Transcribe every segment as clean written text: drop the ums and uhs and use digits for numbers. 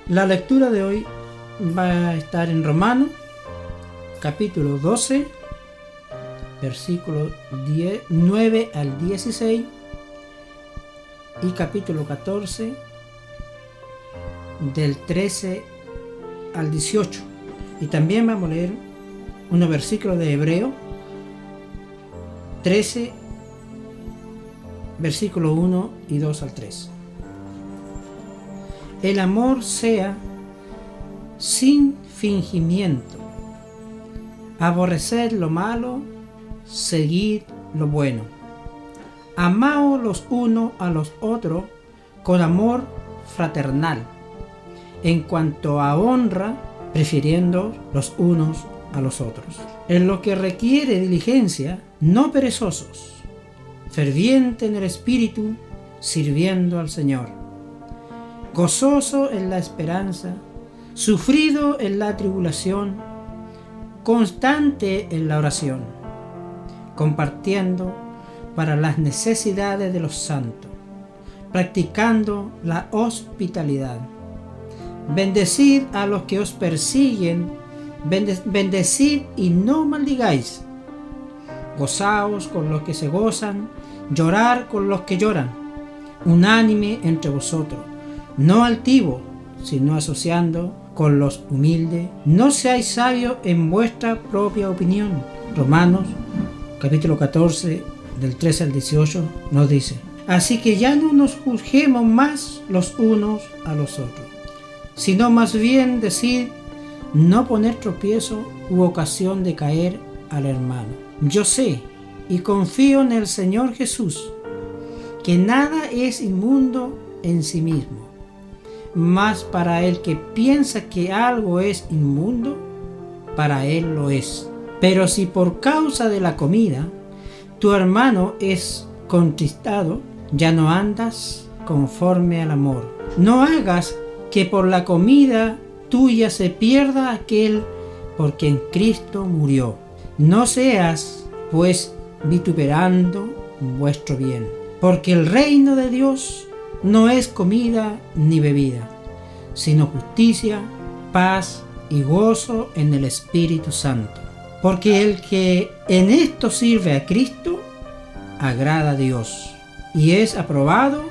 La lectura de hoy va a estar en Romanos, capítulo 12, versículos 9 al 16 y capítulo 14, del 13 al 18. Y también vamos a leer unos versículos de Hebreo 13, versículo 1 y 2 al 3. El amor sea sin fingimiento, aborreced lo malo, seguid lo bueno. Amaos los unos a los otros con amor fraternal. En cuanto a honra, prefiriendo los unos a los otros. En lo que requiere diligencia, no perezosos, ferviente en el espíritu, sirviendo al Señor. Gozoso en la esperanza, sufrido en la tribulación, constante en la oración, compartiendo para las necesidades de los santos, practicando la hospitalidad. Bendecid a los que os persiguen, bendecid y no maldigáis. Gozaos con los que se gozan, llorar con los que lloran. Unánime entre vosotros, no altivo, sino asociando con los humildes. No seáis sabios en vuestra propia opinión. Romanos, capítulo 14, del 13 al 18, nos dice: así que ya no nos juzguemos más los unos a los otros, sino más bien decir, no poner tropiezo u ocasión de caer al hermano. Yo sé y confío en el Señor Jesús, que nada es inmundo en sí mismo, mas para el que piensa que algo es inmundo, para él lo es. Pero si por causa de la comida tu hermano es contristado, ya no andas conforme al amor. No hagas que por la comida tuya se pierda aquel por quien Cristo murió. No seas, pues, vituperando vuestro bien, porque el reino de Dios no es comida ni bebida, sino justicia, paz y gozo en el Espíritu Santo. Porque el que en esto sirve a Cristo, agrada a Dios y es aprobado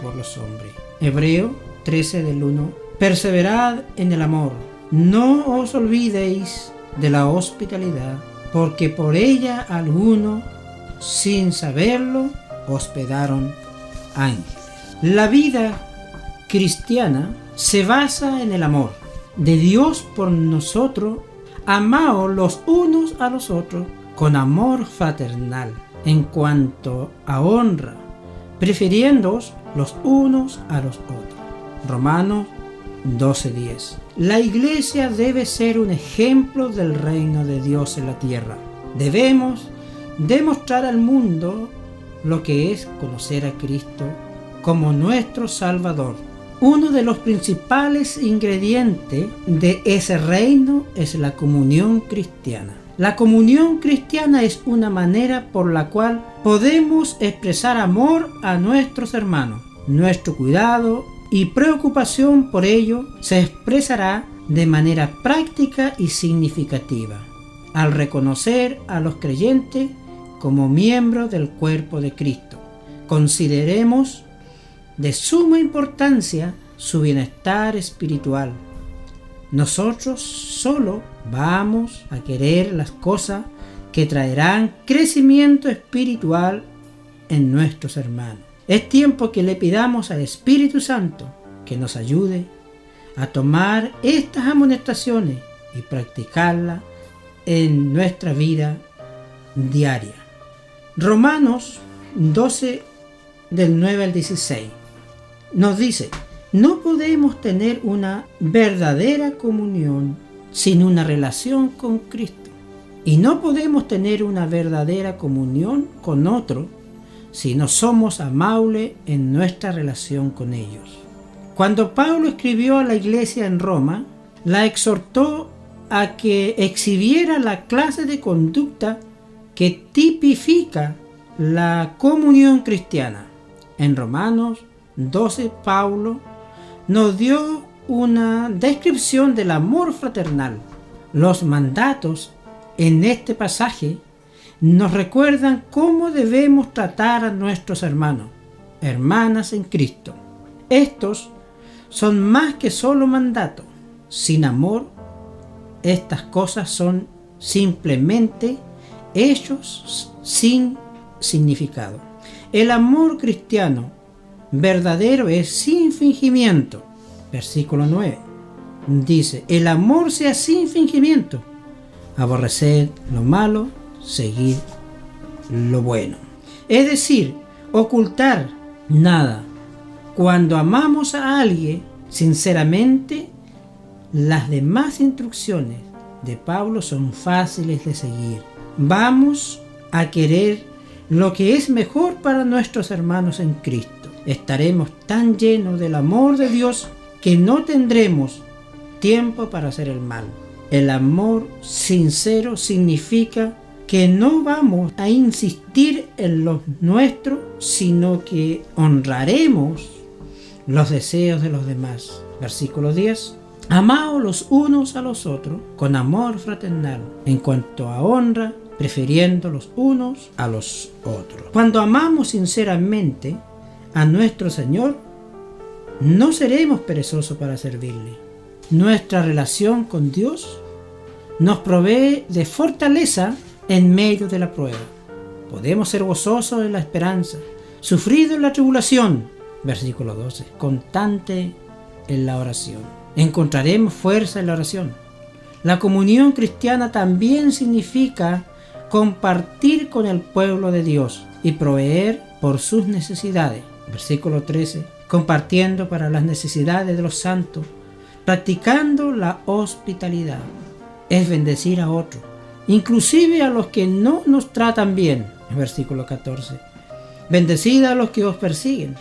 por los hombres. Hebreo 13 del 1. Perseverad en el amor, no os olvidéis de la hospitalidad, porque por ella algunos, sin saberlo, hospedaron ángeles. La vida cristiana se basa en el amor de Dios por nosotros. Amaos los unos a los otros con amor fraternal. En cuanto a honra, prefiriéndoos los unos a los otros. Romanos 12:10. La iglesia debe ser un ejemplo del reino de Dios en la tierra. Debemos demostrar al mundo lo que es conocer a Cristo como nuestro Salvador. Uno de los principales ingredientes de ese reino es la comunión cristiana. La comunión cristiana es una manera por la cual podemos expresar amor a nuestros hermanos. Nuestro cuidado y preocupación por ello se expresará de manera práctica y significativa al reconocer a los creyentes como miembros del cuerpo de Cristo. Consideremos de suma importancia su bienestar espiritual. Nosotros solo vamos a querer las cosas que traerán crecimiento espiritual en nuestros hermanos. Es tiempo que le pidamos al Espíritu Santo que nos ayude a tomar estas amonestaciones y practicarlas en nuestra vida diaria. Romanos 12 del 9 al 16 nos dice: no podemos tener una verdadera comunión sin una relación con Cristo, y no podemos tener una verdadera comunión con otro si no somos amables en nuestra relación con ellos. Cuando Pablo escribió a la iglesia en Roma, la exhortó a que exhibiera la clase de conducta que tipifica la comunión cristiana. En Romanos 12, Pablo nos dio una descripción del amor fraternal. Los mandatos en este pasaje nos recuerdan cómo debemos tratar a nuestros hermanos, hermanas en Cristo. Estos son más que solo mandatos. Sin amor, estas cosas son simplemente hechos sin significado. El amor cristiano verdadero es sin fingimiento. Versículo 9 dice: el amor sea sin fingimiento. Aborreced lo malo, seguid lo bueno. Es decir, ocultar nada. Cuando amamos a alguien sinceramente, las demás instrucciones de Pablo son fáciles de seguir. Vamos a querer lo que es mejor para nuestros hermanos en Cristo. Estaremos tan llenos del amor de Dios que no tendremos tiempo para hacer el mal. El amor sincero significa que no vamos a insistir en lo nuestro, sino que honraremos los deseos de los demás. Versículo 10. Amaos los unos a los otros con amor fraternal, en cuanto a honra, prefiriendo los unos a los otros. Cuando amamos sinceramente a nuestro Señor, no seremos perezosos para servirle. Nuestra relación con Dios nos provee de fortaleza en medio de la prueba. Podemos ser gozosos en la esperanza, sufridos en la tribulación. Versículo 12. Constante en la oración. Encontraremos fuerza en la oración. La comunión cristiana también significa compartir con el pueblo de Dios y proveer por sus necesidades. Versículo 13. Compartiendo para las necesidades de los santos, practicando la hospitalidad. Es bendecir a otros, inclusive a los que no nos tratan bien. Versículo 14. Bendecid a los que os persiguen.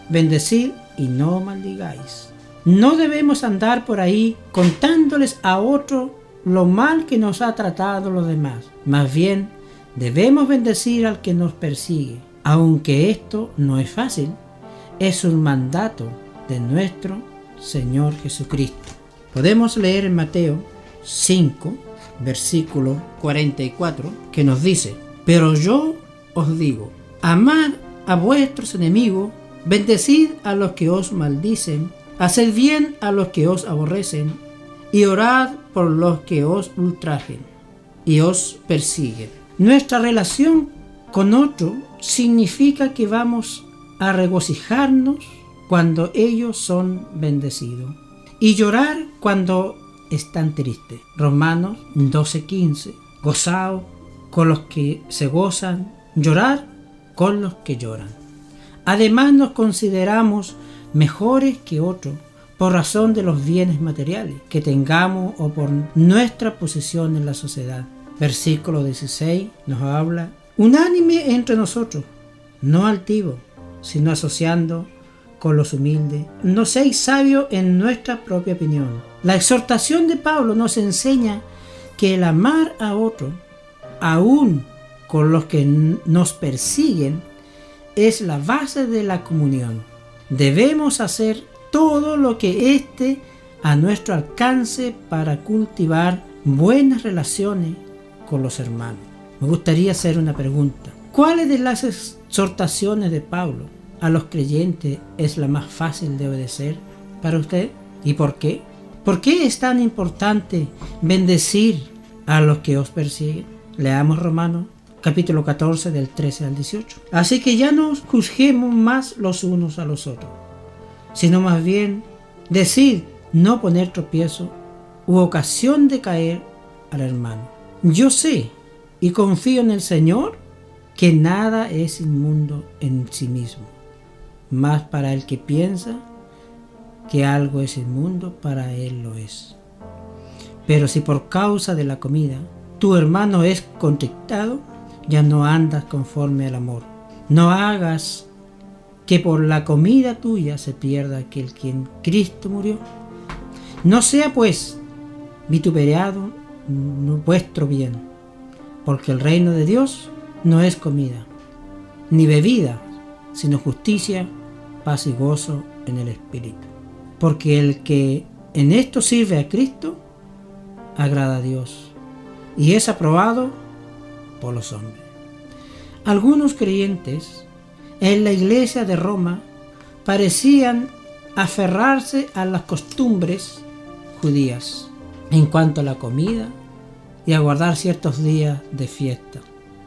Bendecid y no maldigáis. No debemos andar por ahí contándoles a otros lo mal que nos ha tratado los demás. Más bien, debemos bendecir al que nos persigue. Aunque esto no es fácil, es un mandato de nuestro Señor Jesucristo. Podemos leer en Mateo 5, versículo 44, que nos dice: pero yo os digo, amad a vuestros enemigos, bendecid a los que os maldicen, haced bien a los que os aborrecen, y orad por los que os ultrajen y os persiguen. Nuestra relación con otro significa que vamos a regocijarnos cuando ellos son bendecidos y llorar cuando están tristes. Romanos 12:15. Gozaos con los que se gozan, llorar con los que lloran. Además, nos consideramos mejores que otros por razón de los bienes materiales que tengamos o por nuestra posición en la sociedad. Versículo 16 nos habla: unánime entre nosotros, no altivo, sino asociando con los humildes. No seáis sabios en nuestra propia opinión. La exhortación de Pablo nos enseña que el amar a otro, aún con los que nos persiguen, es la base de la comunión. Debemos hacer todo lo que esté a nuestro alcance para cultivar buenas relaciones con los hermanos. Me gustaría hacer una pregunta. ¿Cuáles de las exhortaciones de Pablo a los creyentes es la más fácil de obedecer para usted? ¿Y por qué? ¿Por qué es tan importante bendecir a los que os persiguen? Leamos Romanos capítulo 14 del 13 al 18. Así que ya no juzguemos más los unos a los otros, sino más bien decid no poner tropiezo u ocasión de caer al hermano. Yo sé y confío en el Señor que nada es inmundo en sí mismo, mas para el que piensa que algo es inmundo, para él lo es. Pero si por causa de la comida tu hermano es contristado, ya no andas conforme al amor. No hagas que por la comida tuya se pierda aquel quien Cristo murió. No sea pues vituperado vuestro bien, porque el reino de Dios no es comida, ni bebida, sino justicia, paz y gozo en el Espíritu. porque el que en esto sirve a Cristo agrada a Dios y es aprobado por los hombres. Algunos creyentes en la iglesia de Roma parecían aferrarse a las costumbres judías en cuanto a la comida y a guardar ciertos días de fiesta.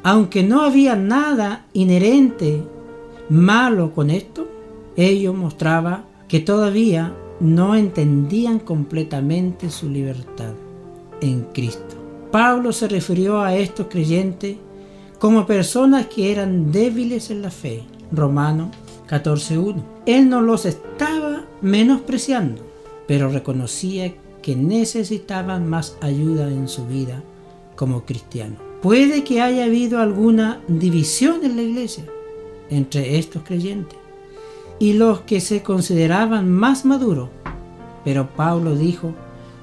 Aunque no había nada inherente malo con esto, ello mostraba que todavía no entendían completamente su libertad en Cristo. Pablo se refirió a estos creyentes como personas que eran débiles en la fe. Romanos 14:1. Él no los estaba menospreciando, pero reconocía que necesitaban más ayuda en su vida como cristianos. Puede que haya habido alguna división en la iglesia entre estos creyentes y los que se consideraban más maduros, pero Pablo dijo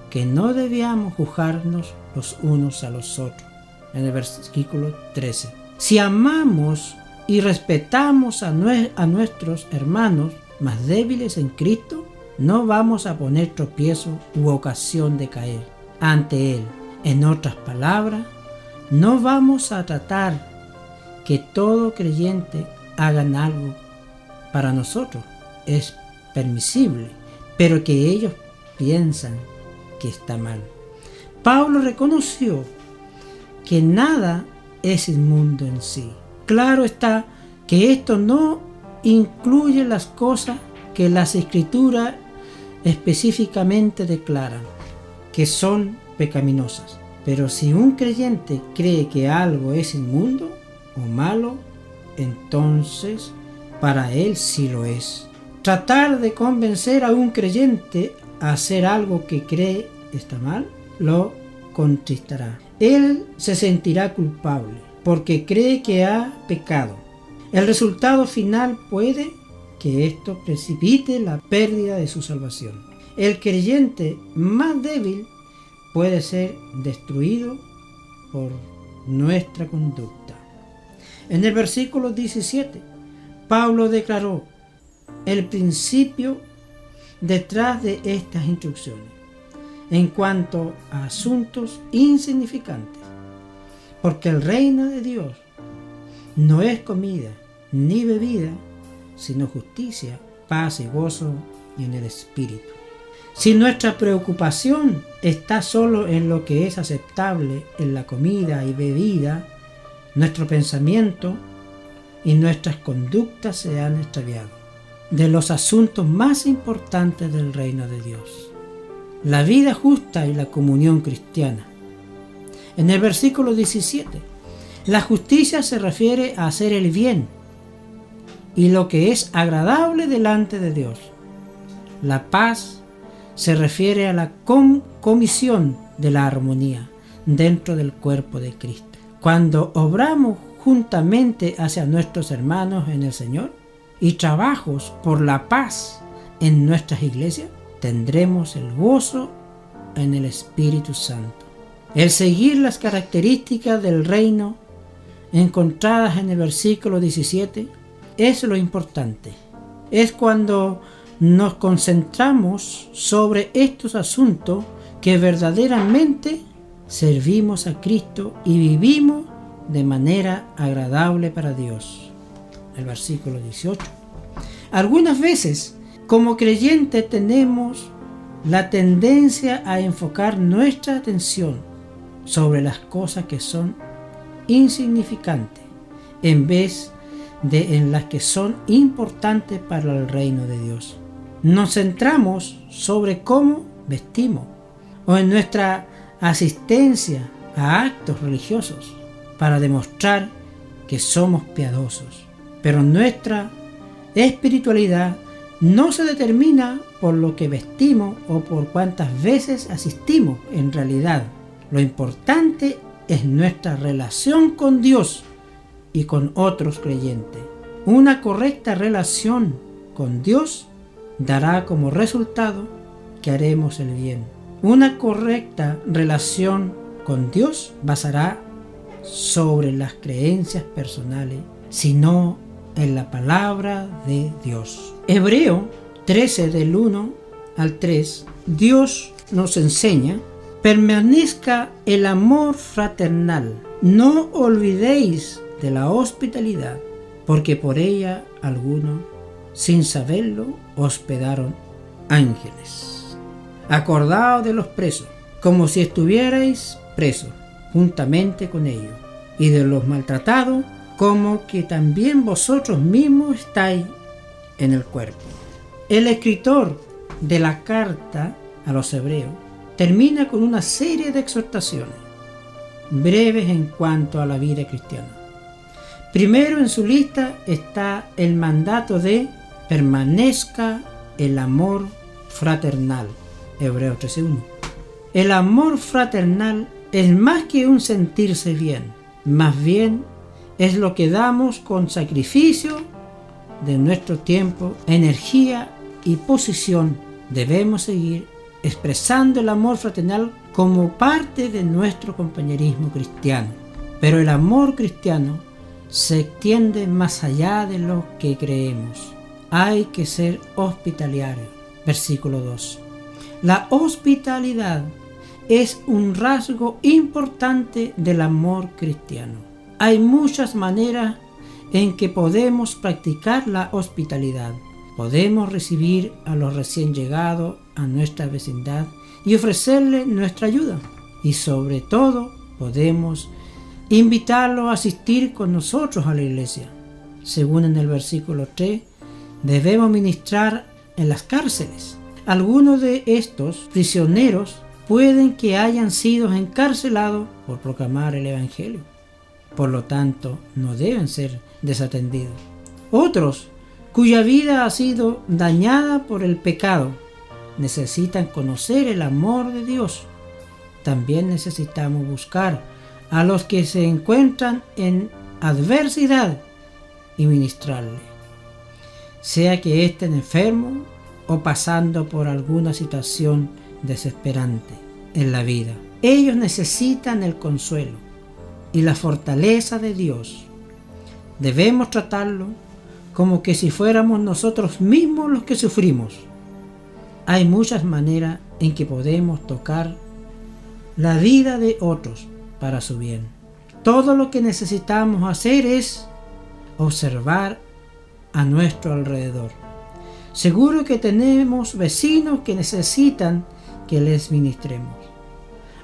que no debíamos juzgarnos los unos a los otros, en el versículo 13. Si amamos y respetamos a nuestros hermanos más débiles en Cristo, no vamos a poner tropiezo u ocasión de caer ante Él. En otras palabras, no vamos a tratar que todo creyente hagan algo para nosotros. Es permisible, pero que ellos piensan que está mal. Pablo reconoció que nada es inmundo en sí. Claro está que esto no incluye las cosas que las Escrituras específicamente declaran que son pecaminosas. Pero si un creyente cree que algo es inmundo o malo, entonces para él sí lo es. Tratar de convencer a un creyente a hacer algo que cree está mal, lo contristará. Él se sentirá culpable porque cree que ha pecado. El resultado final puede que esto precipite la pérdida de su salvación. El creyente más débil puede ser destruido por nuestra conducta. En el versículo 17, Pablo declaró el principio detrás de estas instrucciones en cuanto a asuntos insignificantes, porque el reino de Dios no es comida ni bebida, sino justicia, paz y gozo en el Espíritu. Si nuestra preocupación está solo en lo que es aceptable en la comida y bebida, nuestro pensamiento y nuestras conductas se han extraviado de los asuntos más importantes del reino de Dios, la vida justa y la comunión cristiana. En el versículo 17, la justicia se refiere a hacer el bien y lo que es agradable delante de Dios. La paz se refiere a la comisión de la armonía dentro del cuerpo de Cristo. Cuando obramos juntamente hacia nuestros hermanos en el Señor y trabajos por la paz en nuestras iglesias, tendremos el gozo en el Espíritu Santo. El seguir las características del reino encontradas en el versículo 17 es lo importante. Es cuando nos concentramos sobre estos asuntos que verdaderamente servimos a Cristo y vivimos de manera agradable para Dios. El versículo 18. Algunas veces, como creyentes, tenemos la tendencia a enfocar nuestra atención sobre las cosas que son insignificantes en vez de en las que son importantes para el reino de Dios. Nos centramos sobre cómo vestimos o en nuestra asistencia a actos religiosos para demostrar que somos piadosos. Pero nuestra espiritualidad no se determina por lo que vestimos o por cuántas veces asistimos. En realidad, lo importante es nuestra relación con Dios y con otros creyentes. Una correcta relación con Dios dará como resultado que haremos el bien. Una correcta relación con Dios basará sobre las creencias personales, sino en la palabra de Dios. Hebreo 13 del 1 al 3, Dios nos enseña: permanezca el amor fraternal. No olvidéis de la hospitalidad, porque por ella algunos, sin saberlo, hospedaron ángeles. Acordaos de los presos, como si estuvierais presos, juntamente con ellos, y de los maltratados, como que también vosotros mismos estáis en el cuerpo. El escritor de la carta a los hebreos termina con una serie de exhortaciones, breves en cuanto a la vida cristiana. Primero en su lista está el mandato de permanezca el amor fraternal, Hebreos 13:1. El amor fraternal es más que un sentirse bien, más bien es lo que damos con sacrificio de nuestro tiempo, energía y posición. Debemos seguir expresando el amor fraternal como parte de nuestro compañerismo cristiano. Pero el amor cristiano se extiende más allá de lo que creemos. Hay que ser hospitalario. Versículo 2. La hospitalidad es un rasgo importante del amor cristiano. Hay muchas maneras en que podemos practicar la hospitalidad. Podemos recibir a los recién llegados a nuestra vecindad y ofrecerles nuestra ayuda. Y sobre todo, podemos invitarlos a asistir con nosotros a la iglesia. Según en el versículo 3, debemos ministrar en las cárceles. Algunos de estos prisioneros pueden que hayan sido encarcelados por proclamar el Evangelio. Por lo tanto, no deben ser desatendidos. Otros, cuya vida ha sido dañada por el pecado, necesitan conocer el amor de Dios. También necesitamos buscar a los que se encuentran en adversidad y ministrarles, sea que estén enfermos o pasando por alguna situación desesperante en la vida. Ellos necesitan el consuelo y la fortaleza de Dios. Debemos tratarlo como que si fuéramos nosotros mismos los que sufrimos. Hay muchas maneras en que podemos tocar la vida de otros para su bien. Todo lo que necesitamos hacer es observar a nuestro alrededor. Seguro que tenemos vecinos que necesitan que les ministremos.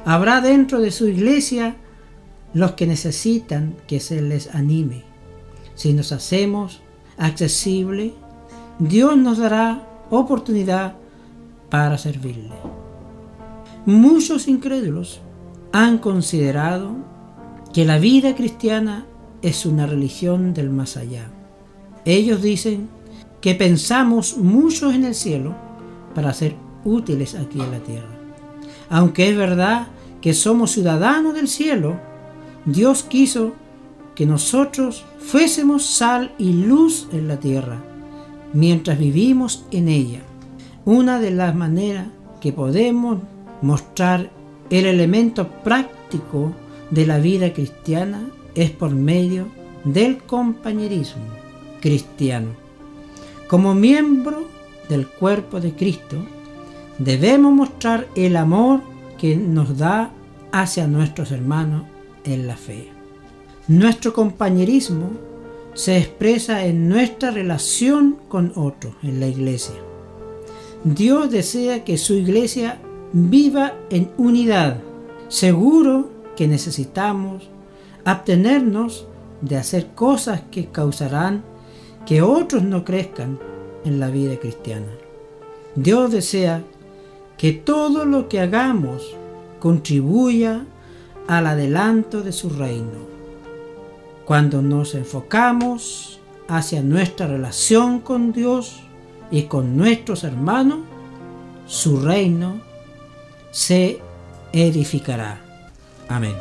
Habrá dentro de su iglesia los que necesitan que se les anime. Si nos hacemos accesibles, Dios nos dará oportunidad para servirle. Muchos incrédulos han considerado que la vida cristiana es una religión del más allá. Ellos dicen que pensamos mucho en el cielo para ser útiles aquí en la tierra. Aunque es verdad que somos ciudadanos del cielo, Dios quiso que nosotros fuésemos sal y luz en la tierra mientras vivimos en ella. Una de las maneras que podemos mostrar el elemento práctico de la vida cristiana es por medio del compañerismo cristiano. Como miembro del cuerpo de Cristo, debemos mostrar el amor que nos da hacia nuestros hermanos en la fe. Nuestro compañerismo se expresa en nuestra relación con otros en la iglesia. Dios desea que su iglesia viva en unidad. Seguro que necesitamos abstenernos de hacer cosas que causarán que otros no crezcan en la vida cristiana. Dios desea que todo lo que hagamos contribuya al adelanto de su reino. Cuando nos enfocamos hacia nuestra relación con Dios y con nuestros hermanos, su reino se edificará. Amén.